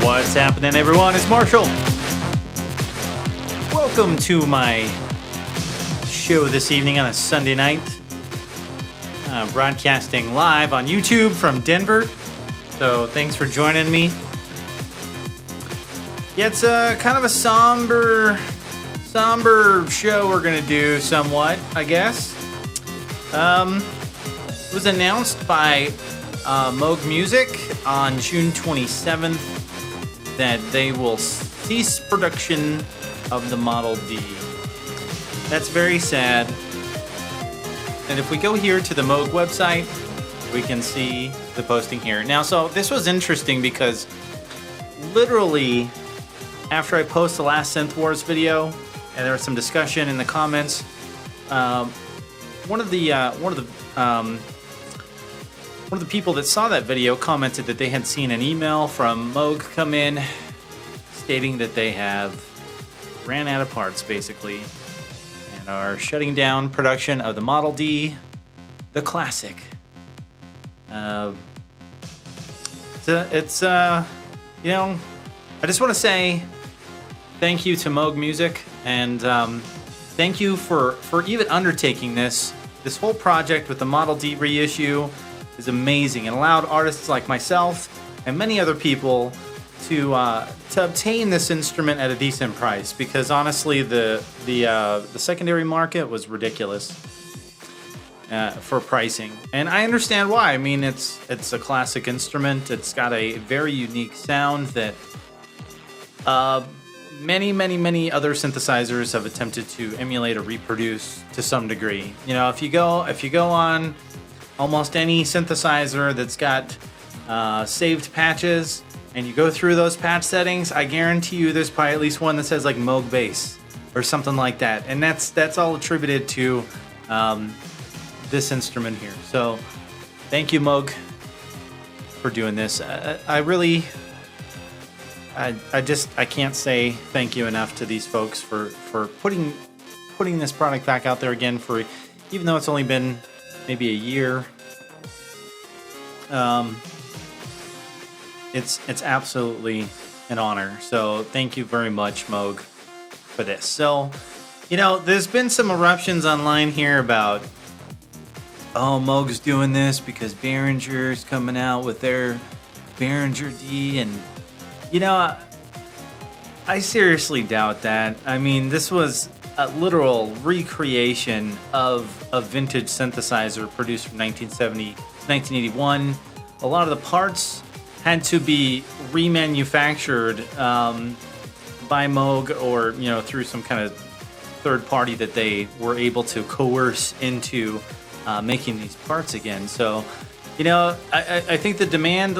What's happening, everyone? It's Marshall. Welcome to my show this evening on a Sunday night. Broadcasting live on YouTube from Denver. So thanks for joining me. Yeah, it's kind of a somber show we're going to do somewhat, I guess. It was announced by Moog Music on June 27th that they will cease production of the Model D. That's very sad. And if we go here to the Moog website, we can see the posting here. Now, so this was interesting because literally after I post the last Synth Wars video, and there was some discussion in the comments, one of the people that saw that video commented that they had seen an email from Moog come in stating that they have ran out of parts, basically, and are shutting down production of the Model D, the classic. It's you know, I just want to say thank you to Moog Music, and thank you for even undertaking this whole project with the Model D reissue. Is amazing and allowed artists like myself and many other people to obtain this instrument at a decent price, because honestly the secondary market was ridiculous for pricing, and I understand why. I mean, it's a classic instrument. It's got a very unique sound that many other synthesizers have attempted to emulate or reproduce to some degree. You know, if you go on almost any synthesizer that's got saved patches, and you go through those patch settings, I guarantee you there's probably at least one that says like Moog Bass or something like that, and that's all attributed to this instrument here. So thank you, Moog, for doing this. I can't say thank you enough to these folks for putting this product back out there again, for even though it's only been maybe a year. It's absolutely an honor. So thank you very much, Moog, for this. So, you know, there's been some eruptions online here about, oh, Moog's doing this because Behringer's coming out with their Behringer D, and you know, I seriously doubt that. I mean, this was a literal recreation of a vintage synthesizer produced from 1970 to 1981. A lot of the parts had to be remanufactured by Moog, or you know, through some kind of third party that they were able to coerce into making these parts again. So, you know, I think the demand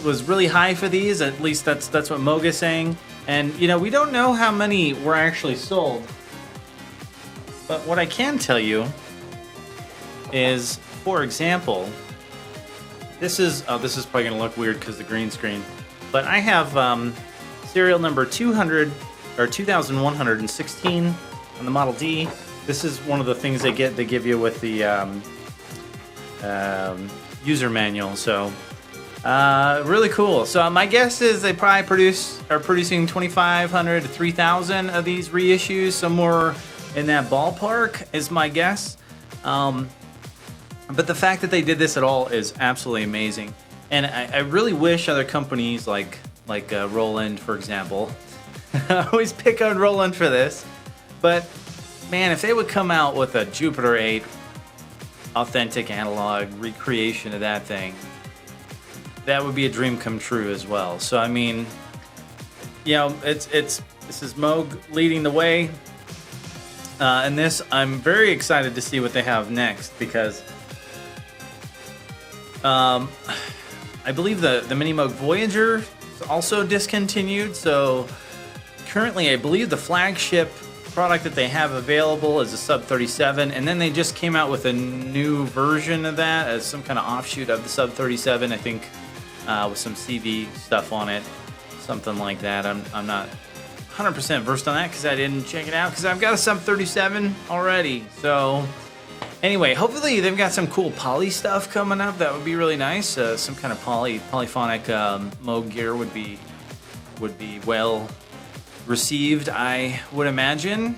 was really high for these. At least that's what Moog is saying. And you know, we don't know how many were actually sold. But what I can tell you is, for example, this is probably going to look weird because the green screen, but I have serial number 2116 on the Model D. This is one of the things they give you with the user manual. So really cool. So my guess is they probably are producing 2,500 to 3,000 of these reissues, somewhere in that ballpark is my guess. But the fact that they did this at all is absolutely amazing, and I really wish other companies like Roland, for example, I always pick on Roland for this, but man, if they would come out with a Jupiter 8 authentic analog recreation of that thing, that would be a dream come true as well. So I mean, you know, this is Moog leading the way. And this, I'm very excited to see what they have next, because I believe the MiniMoog Voyager is also discontinued. So currently, I believe the flagship product that they have available is a Sub 37, and then they just came out with a new version of that as some kind of offshoot of the Sub 37, I think, with some CV stuff on it, something like that. I'm not 100% versed on that because I didn't check it out, because I've got a Sub 37 already. So anyway, hopefully they've got some cool poly stuff coming up. That would be really nice. Some kind of polyphonic Moog gear would be would be well received, I would imagine.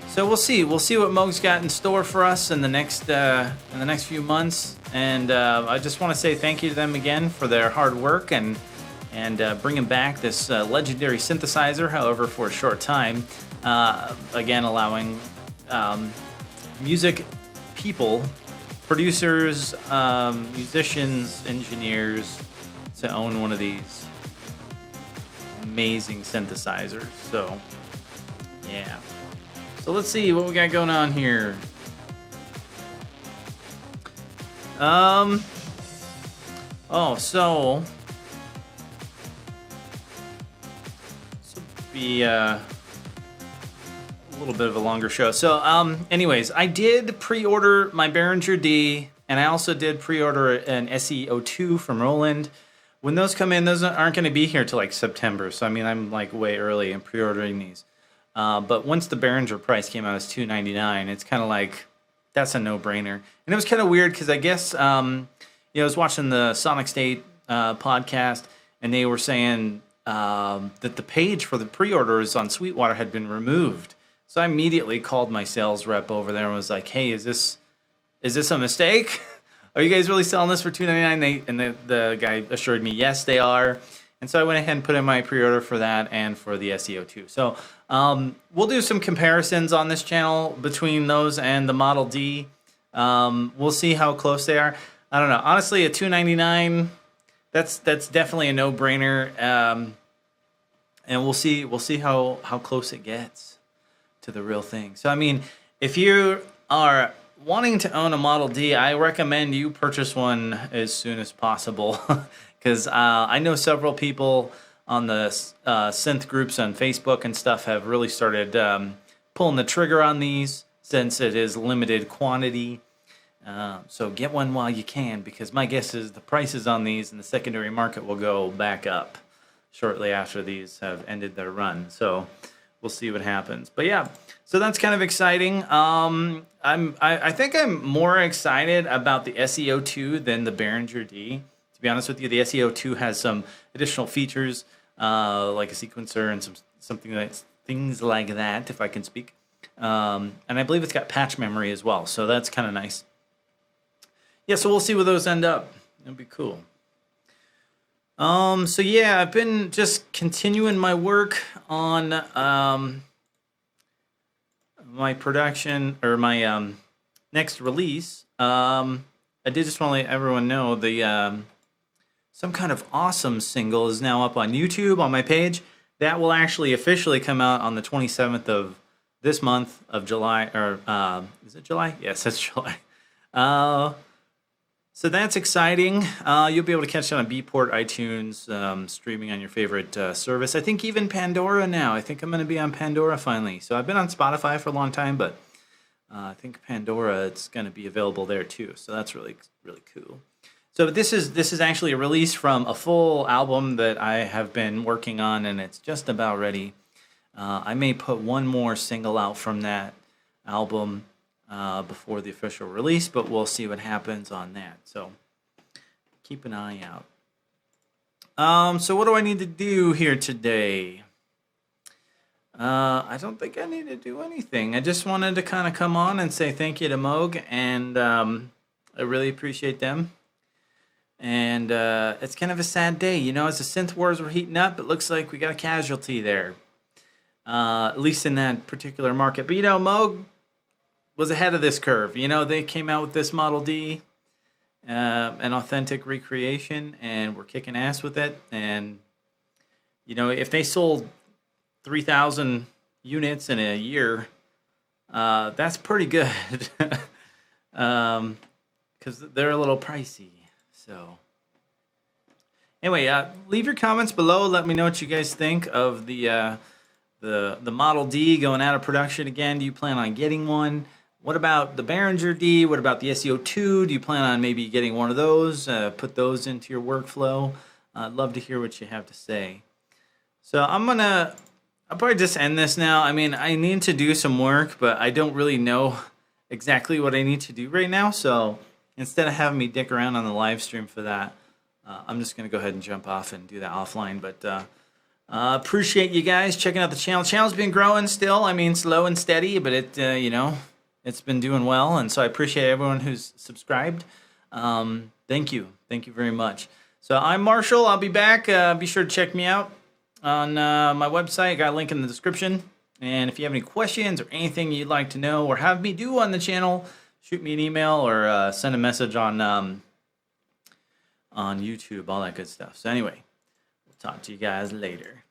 So we'll see. We'll see what Moog's got in store for us in the next few months. And I just want to say thank you to them again for their hard work and bringing back this legendary synthesizer, however, for a short time. Again, allowing music people, producers, musicians, engineers to own one of these amazing synthesizers. So, yeah. So let's see what we got going on here. So this will be a little bit of a longer show. So, anyways, I did pre-order my Behringer D, and I also did pre-order an SE02 from Roland. When those come in, those aren't going to be here till like September. So, I mean, I'm like way early in pre-ordering these. But once the Behringer price came out as $299, it's kind of like, that's a no-brainer. And it was kind of weird because I guess, I was watching the Sonic State podcast, and they were saying that the page for the pre-orders on Sweetwater had been removed. So I immediately called my sales rep over there and was like, "Hey, is this a mistake? Are you guys really selling this for $299?" And the guy assured me, yes, they are. And so I went ahead and put in my pre-order for that and for the SE02. So we'll do some comparisons on this channel between those and the Model D. We'll see how close they are. I don't know. Honestly, at $299, that's definitely a no-brainer. And we'll see how close it gets to the real thing. So, I mean, if you are wanting to own a Model D, I recommend you purchase one as soon as possible. Because I know several people on the synth groups on Facebook and stuff have really started pulling the trigger on these since it is limited quantity. So get one while you can, because my guess is the prices on these in the secondary market will go back up shortly after these have ended their run. So we'll see what happens. But yeah, so that's kind of exciting. I think I'm more excited about the SE02 than the Behringer D. To be honest with you, the SE02 has some additional features like a sequencer and things like that, if I can speak. And I believe it's got patch memory as well, so that's kind of nice. Yeah, so we'll see where those end up. It'll be cool. So yeah, I've been just continuing my work on my production, or my next release. I did just want to let everyone know the Some Kind of Awesome single is now up on YouTube on my page. That will actually officially come out on the 27th of this month of July, or is it July? Yes, it's July. So that's exciting. You'll be able to catch it on Beatport, iTunes, streaming on your favorite service. I think even Pandora now. I think I'm going to be on Pandora finally. So I've been on Spotify for a long time, but I think Pandora, it's going to be available there too. So that's really, really cool. So this is actually a release from a full album that I have been working on, and it's just about ready. I may put one more single out from that album before the official release, but we'll see what happens on that. So keep an eye out. So what do I need to do here today? I don't think I need to do anything. I just wanted to kind of come on and say thank you to Moog, and I really appreciate them. And it's kind of a sad day, you know, as the synth wars were heating up, it looks like we got a casualty there, at least in that particular market. But, you know, Moog was ahead of this curve. You know, they came out with this Model D, an authentic recreation, and we're kicking ass with it. And, you know, if they sold 3,000 units in a year, that's pretty good, because they're a little pricey. So anyway, leave your comments below. Let me know what you guys think of the Model D going out of production again. Do you plan on getting one? What about the Behringer D? What about the SE02? Do you plan on maybe getting one of those? Put those into your workflow? I'd love to hear what you have to say. So I'll probably just end this now. I mean, I need to do some work, but I don't really know exactly what I need to do right now. So instead of having me dick around on the live stream for that, I'm just going to go ahead and jump off and do that offline. But Appreciate you guys checking out the channel. Channel's been growing still. I mean, slow and steady, but it, you know, it's been doing well. And so I appreciate everyone who's subscribed. Thank you. Thank you very much. So I'm Marshall. I'll be back. Be sure to check me out on my website. I got a link in the description. And if you have any questions or anything you'd like to know or have me do on the channel, shoot me an email or send a message on YouTube, all that good stuff. So anyway, we'll talk to you guys later.